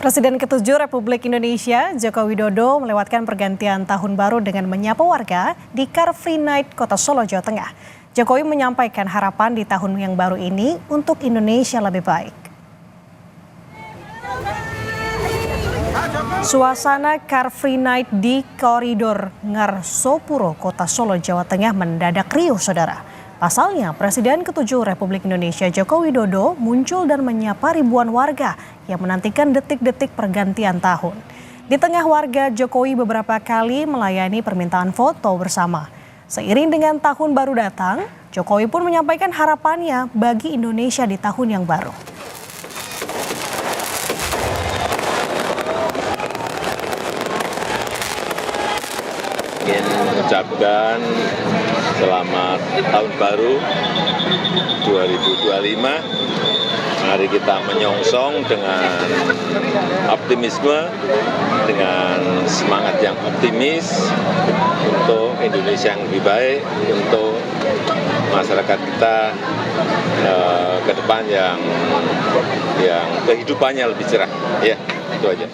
Presiden ke-7 Republik Indonesia, Joko Widodo, melewatkan pergantian tahun baru dengan menyapa warga di Car Free Night Kota Solo, Jawa Tengah. Jokowi menyampaikan harapan di tahun yang baru ini untuk Indonesia lebih baik. Suasana Car Free Night di koridor Ngarsopuro, Kota Solo, Jawa Tengah mendadak riuh, saudara. Pasalnya, Presiden ke-7 Republik Indonesia Joko Widodo muncul dan menyapa ribuan warga yang menantikan detik-detik pergantian tahun. Di tengah warga, Jokowi beberapa kali melayani permintaan foto bersama. Seiring dengan tahun baru datang, Jokowi pun menyampaikan harapannya bagi Indonesia di tahun yang baru. Ingin mengucapkan selamat tahun baru 2025. Mari kita menyongsong dengan optimisme, dengan semangat yang optimis untuk Indonesia yang lebih baik, untuk masyarakat kita ke depan yang kehidupannya lebih cerah. Ya, itu aja.